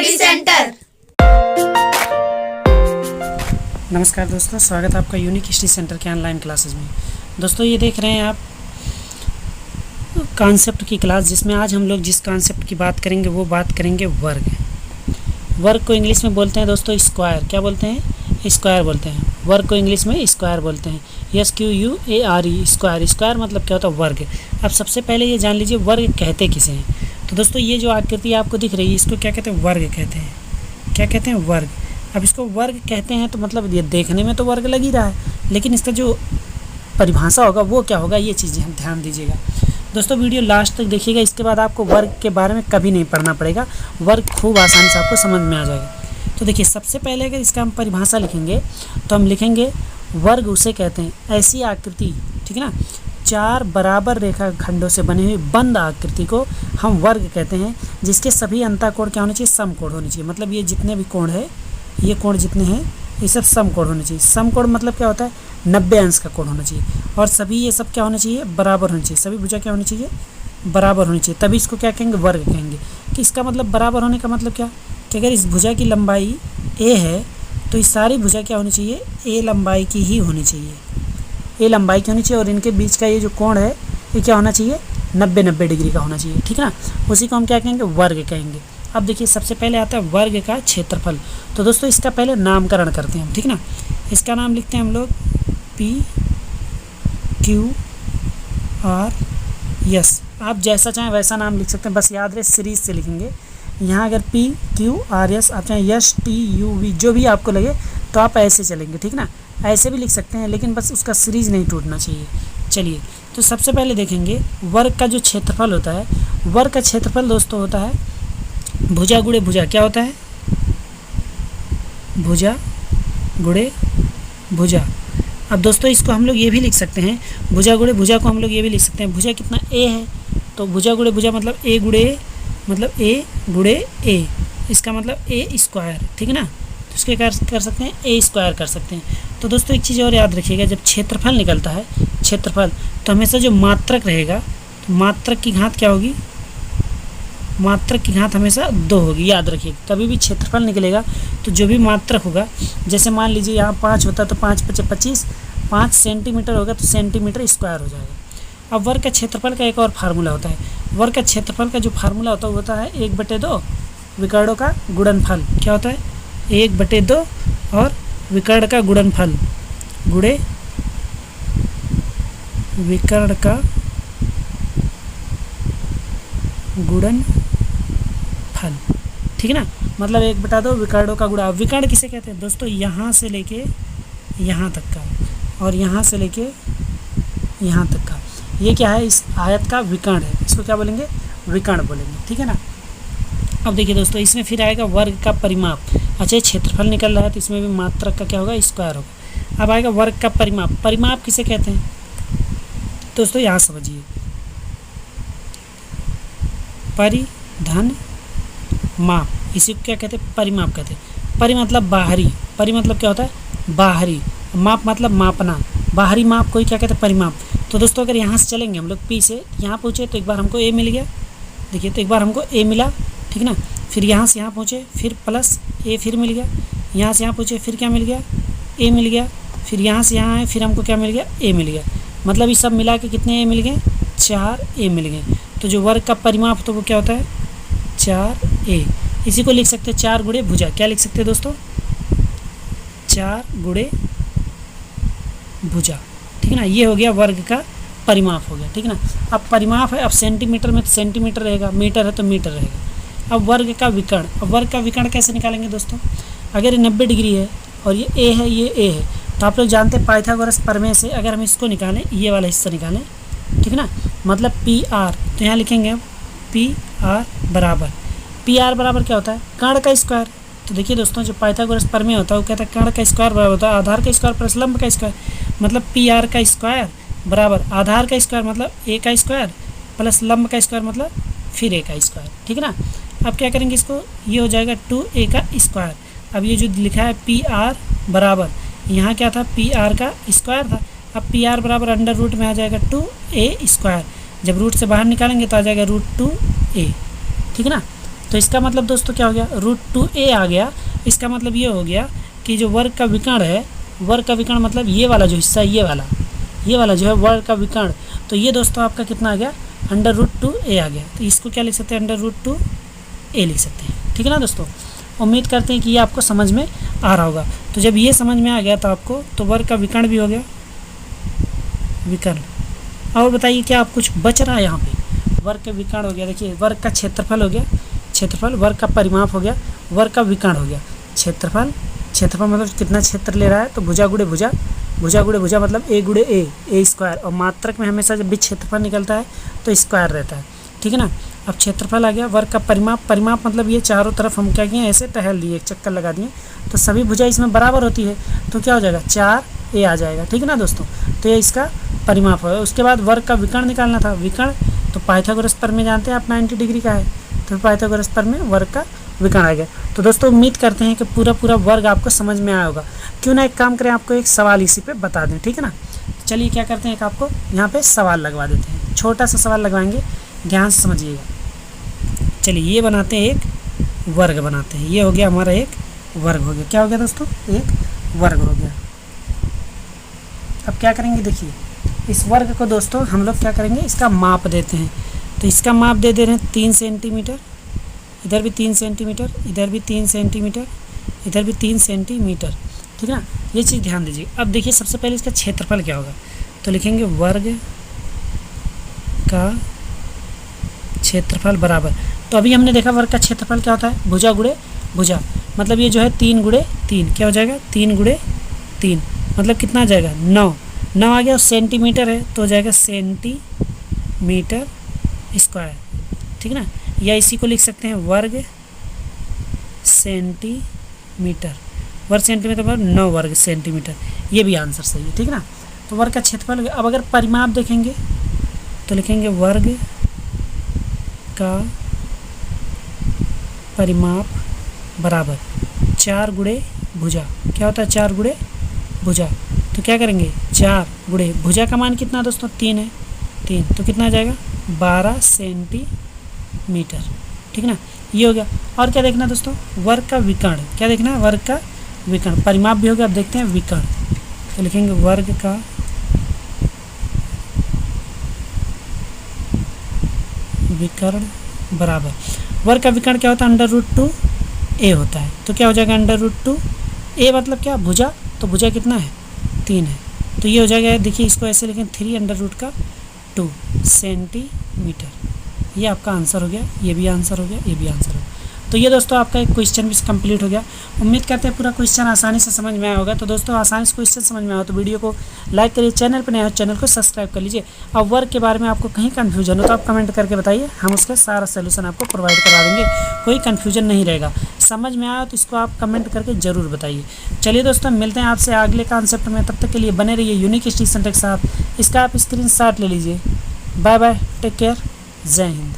Study centre. नमस्कार दोस्तों, स्वागत है आपका यूनिक स्टडी सेंटर के ऑनलाइन क्लासेस में। दोस्तों ये देख रहे हैं आप कॉन्सेप्ट की क्लास, जिसमें आज हम लोग जिस कॉन्सेप्ट की बात करेंगे वो बात करेंगे वर्ग। वर्ग को इंग्लिश में बोलते हैं दोस्तों स्क्वायर। क्या बोलते हैं? स्क्वायर बोलते हैं। वर्ग को इंग्लिश में स्क्वायर बोलते हैं। SQUARE square. स्क्वायर मतलब क्या होता है? वर्ग। अब सबसे पहले ये जान लीजिए वर्ग कहते किसे हैं। तो दोस्तों ये जो आकृति आपको दिख रही है इसको क्या कहते हैं? वर्ग कहते हैं। क्या कहते हैं? वर्ग। अब इसको वर्ग कहते हैं तो मतलब ये देखने में तो वर्ग लग ही रहा है, लेकिन इसका जो परिभाषा होगा वो क्या होगा, ये चीज़ें हम ध्यान दीजिएगा दोस्तों। वीडियो लास्ट तक देखिएगा, इसके बाद आपको वर्ग के बारे में कभी नहीं पढ़ना पड़ेगा। वर्ग खूब आसानी से आपको समझ में आ जाएगा। तो देखिए, सबसे पहले अगर इसका हम परिभाषा लिखेंगे तो हम लिखेंगे वर्ग उसे कहते हैं ऐसी आकृति, ठीक है ना, चार बराबर रेखा खंडों से बनी हुई बंद आकृति को हम वर्ग कहते हैं, जिसके सभी अंतःकोण क्या होने चाहिए? समकोण होने चाहिए। मतलब ये जितने भी कोण है, ये कोण जितने हैं ये सब समकोण होने चाहिए। समकोण मतलब क्या होता है? 90 अंश का कोण होना चाहिए। और सभी ये सब क्या होना चाहिए? बराबर होनी चाहिए। सभी भुजा क्या होनी चाहिए? बराबर होनी चाहिए। तभी इसको क्या कहेंगे? वर्ग कहेंगे। कि इसका मतलब बराबर होने का मतलब क्या कि अगर इस भुजा की लंबाई a है तो इस सारी भुजा क्या होनी चाहिए? a लंबाई की ही होनी चाहिए। a लंबाई की होनी चाहिए और इनके बीच का ये जो कोण है ये क्या होना चाहिए? 90 डिग्री का होना चाहिए, ठीक है ना। उसी को हम क्या कहेंगे? वर्ग कहेंगे। अब देखिए, सबसे पहले आता है वर्ग का क्षेत्रफल। तो दोस्तों इसका पहले नामकरण करते हैं हम, ठीक है ना। इसका नाम लिखते हैं हम लोग PQRS। आप जैसा चाहें वैसा नाम लिख सकते हैं, बस याद रहे सीरीज से लिखेंगे। यहाँ अगर PQRS आप चाहें STUV जो भी आपको लगे तो आप ऐसे चलेंगे, ठीक ना। ऐसे भी लिख सकते हैं, लेकिन बस उसका सीरीज नहीं टूटना चाहिए। चलिए, तो सबसे पहले देखेंगे वर्ग का जो क्षेत्रफल होता है। वर्ग का क्षेत्रफल दोस्तों होता है भुजा गुणे भुजा। क्या होता है? भुजा गुणे भुजा। अब दोस्तों इसको हम लोग ये भी लिख सकते हैं, भुजा गुणे भुजा को हम लोग ये भी लिख सकते हैं, भुजा कितना? a है, तो भुजा गुणे भुजा मतलब a गुणे a, इसका मतलब a स्क्वायर, ठीक है ना। तो इसके कर सकते हैं a स्क्वायर कर सकते हैं। तो दोस्तों एक चीज़ और याद रखिएगा, जब क्षेत्रफल निकलता है क्षेत्रफल तो हमेशा जो मात्रक रहेगा, तो मात्रक की घात क्या होगी? मात्रक की घात हमेशा 2 होगी, याद रखिए। कभी भी क्षेत्रफल निकलेगा तो जो भी मात्रक होगा, जैसे मान लीजिए यहाँ 5 होता है तो 5 × 25, 5 सेंटीमीटर होगा तो सेंटीमीटर स्क्वायर हो जाएगा। अब वर्ग का क्षेत्रफल का एक और फार्मूला होता है। वर्ग का क्षेत्रफल का जो फार्मूला होता है वो होता है 1/2 विकर्णों का गुणनफल। क्या होता है? 1/2 और विकर्ण का गुणनफल गुणे विकर्ण का गुणनफल, ठीक है ना। मतलब 1/2 विकर्णों का गुणा। विकर्ण किसे कहते हैं दोस्तों? यहाँ से लेके यहाँ तक का और यहाँ से लेके यहाँ तक का, ये क्या है? इस आयत का विकर्ण है। इसको क्या बोलेंगे? विकर्ण बोलेंगे, ठीक है ना। अब देखिए दोस्तों, इसमें फिर आएगा वर्ग का परिमाप। अच्छा, क्षेत्रफल निकल रहा है तो इसमें भी मात्रक का क्या होगा? स्क्वायर होगा। अब आएगा वर्ग का परिमाप। परिमाप किसे कहते हैं दोस्तों? यहाँ समझिए, परिधन माप, इसी को क्या कहते हैं? परिमाप कहते हैं। परि मतलब बाहरी, परि मतलब क्या होता है? बाहरी। माप मतलब मापना। बाहरी माप को ही क्या कहते हैं? परिमाप। तो दोस्तों अगर यहाँ से चलेंगे हम लोग P से यहाँ पहुँचे तो एक बार हमको A मिल गया। देखिए, तो एक बार हमको A मिला, ठीक ना। फिर यहाँ से यहाँ पहुँचे फिर प्लस A फिर मिल गया। यहाँ से यहाँ पहुँचे फिर क्या मिल गया? A मिल गया। फिर यहाँ से यहाँ आए फिर हमको क्या मिल गया? A मिल गया। मतलब ये सब मिला के कितने A मिल गए? 4 A मिल गए। तो जो वर्ग का परिमाप तो वो क्या होता है? 4a। इसी को लिख सकते हैं 4 गुणे भुजा। क्या लिख सकते हैं दोस्तों? 4 गुणे भुजा, ठीक है ना। ये हो गया वर्ग का परिमाप हो गया, ठीक है ना। अब परिमाप है, अब सेंटीमीटर में तो सेंटीमीटर रहेगा, मीटर है तो मीटर रहेगा। अब वर्ग का विकर्ण। अब वर्ग का विकर्ण कैसे निकालेंगे दोस्तों? अगर ये 90 डिग्री है और ये a है, ये a है, तो आप लोग जानते हैं पाइथागोरस प्रमेय से अगर हम इसको निकालें, ये वाला हिस्सा निकालें, ठीक है ना, मतलब PR, तो यहाँ लिखेंगे हम PR बराबर। PR बराबर क्या होता है? कर्ण का स्क्वायर। तो देखिए दोस्तों, जो पाइथागोरस प्रमेय होता है वो कहता है कर्ण का स्क्वायर बराबर होता है आधार का स्क्वायर प्लस लंब का स्क्वायर। मतलब PR का स्क्वायर बराबर आधार का स्क्वायर मतलब a का स्क्वायर प्लस लंब का स्क्वायर मतलब फिर a का स्क्वायर, ठीक है ना। अब क्या करेंगे इसको? ये हो जाएगा 2a का स्क्वायर। अब ये जो लिखा है PR बराबर, यहाँ क्या था? PR का स्क्वायर था। अब PR बराबर अंडर रूट में आ जाएगा 2a स्क्वायर। जब रूट से बाहर निकालेंगे तो आ जाएगा √2a, ठीक है ना। तो इसका मतलब दोस्तों क्या हो गया, √2a आ गया। इसका मतलब ये हो गया कि जो वर्ग का विकर्ण है, वर्ग का विकर्ण मतलब ये वाला जो हिस्सा है, ये वाला जो है वर्ग का विकर्ण, तो ये दोस्तों आपका कितना आ गया, √2a आ गया। तो इसको क्या लिख सकते हैं, √2a लिख सकते हैं। ठीक है ना दोस्तों, उम्मीद करते हैं कि ये आपको समझ में आ रहा होगा। तो जब ये समझ में आ गया तो आपको, तो वर्ग का विकर्ण भी हो गया, विकर्ण। और बताइए क्या आप कुछ बच रहा है यहाँ पे, वर्ग का विकर्ण हो गया, देखिए वर्ग का क्षेत्रफल हो गया, क्षेत्रफल, वर्ग का परिमाप हो गया, वर्ग का विकर्ण हो गया, क्षेत्रफल, क्षेत्रफल मतलब कितना क्षेत्र ले रहा है, तो भुजा गुणे भुजा, भुजा गुणे भुजा मतलब a गुणे a स्क्वायर, और मात्रक में हमेशा जब भी क्षेत्रफल निकलता है तो स्क्वायर रहता है। ठीक है ना। अब क्षेत्रफल आ गया, वर्ग का परिमाप, परिमाप मतलब ये चारों तरफ हम क्या किए, ऐसे टहल दिए, एक चक्कर लगा दिए, तो सभी भुजा इसमें बराबर होती है, तो क्या हो जाएगा, 4a आ जाएगा। ठीक है ना दोस्तों, तो ये इसका परिमाप है। उसके बाद वर्ग का विकर्ण निकालना था, विकर्ण तो पाइथागोरस प्रमेय जानते हैं आप, 90 डिग्री का है, तो पाइथागोरस प्रमेय वर्ग का विकर्ण आ गया। तो दोस्तों उम्मीद करते हैं कि पूरा वर्ग आपको समझ में आया होगा। क्यों ना एक काम करें, आपको एक सवाल इसी पे बता दें। ठीक है ना, चलिए क्या करते हैं, एक आपको यहाँ पे सवाल लगवा देते हैं, छोटा सा सवाल लगवाएंगे, ध्यान से समझिएगा। चलिए ये बनाते हैं, एक वर्ग बनाते हैं, ये हो गया हमारा एक वर्ग हो गया। क्या हो गया दोस्तों, एक वर्ग हो गया। अब क्या करेंगे, देखिए इस वर्ग को दोस्तों हम लोग क्या करेंगे, इसका माप देते हैं। तो इसका माप दे रहे हैं 3 सेंटीमीटर, इधर भी 3 सेंटीमीटर, इधर भी 3 सेंटीमीटर, इधर भी 3 सेंटीमीटर। ठीक है ना, ये चीज़ ध्यान दीजिए। अब देखिए सबसे पहले इसका क्षेत्रफल क्या होगा, तो लिखेंगे वर्ग का क्षेत्रफल बराबर, तो अभी हमने देखा वर्ग का क्षेत्रफल क्या होता है, भुजा गुणे भुजा, मतलब ये जो है 3 गुणे 3, क्या हो जाएगा, 3 गुणे 3 मतलब कितना आ जाएगा, 9 आ गया। और सेंटीमीटर है तो हो जाएगा सेंटीमीटर स्क्वायर। ठीक है ना, या इसी को लिख सकते हैं वर्ग सेंटीमीटर, वर्ग सेंटीमीटर पर 9 वर्ग सेंटीमीटर, ये भी आंसर सही है। ठीक है ना, तो वर्ग का क्षेत्रफल। अब अगर परिमाप देखेंगे तो लिखेंगे वर्ग का परिमाप बराबर 4 गुणे भुजा, क्या होता है 4 गुणे भुजा, तो क्या करेंगे 4 गुणे भुजा का मान कितना दोस्तों, 3 है, 3 तो कितना आ जाएगा 12 सेंटीमीटर। ठीक है ना, ये हो गया। और क्या देखना दोस्तों, वर्ग का विकर्ण, क्या देखना है, वर्ग का विकर्ण, परिमाप भी हो गया। अब देखते हैं विकर्ण, तो लिखेंगे वर्ग का विकर्ण बराबर, वर्ग का विकर्ण क्या होता है, √2a होता है, तो क्या हो जाएगा √2a मतलब क्या, भुजा, तो भुजा कितना है 3 है, तो ये हो जाएगा, देखिए इसको ऐसे लिखें 3√2 सेंटीमीटर। ये आपका आंसर हो गया, ये भी आंसर हो गया, ये भी आंसर हो गया। तो ये दोस्तों आपका एक क्वेश्चन भी कंप्लीट हो गया। उम्मीद करते हैं पूरा क्वेश्चन आसानी से समझ में आया होगा। तो दोस्तों आसानी से क्वेश्चन समझ में आया तो वीडियो को लाइक करिए, चैनल पर नया हो चैनल को सब्सक्राइब कर लीजिए। और वर्क के बारे में आपको कहीं कन्फ्यूजन हो तो आप कमेंट करके बताइए, हम उसका सारा सोल्यूशन आपको प्रोवाइड करा देंगे, कोई कन्फ्यूजन नहीं रहेगा। समझ में आया तो इसको आप कमेंट करके ज़रूर बताइए। चलिए दोस्तों मिलते हैं आपसे अगले कॉन्सेप्ट में, तब तक के लिए बने रहिए यूनिक स्टडी सेंटर के साथ। इसका आप स्क्रीनशॉट ले लीजिए। बाय बाय, टेक केयर, जय हिंद।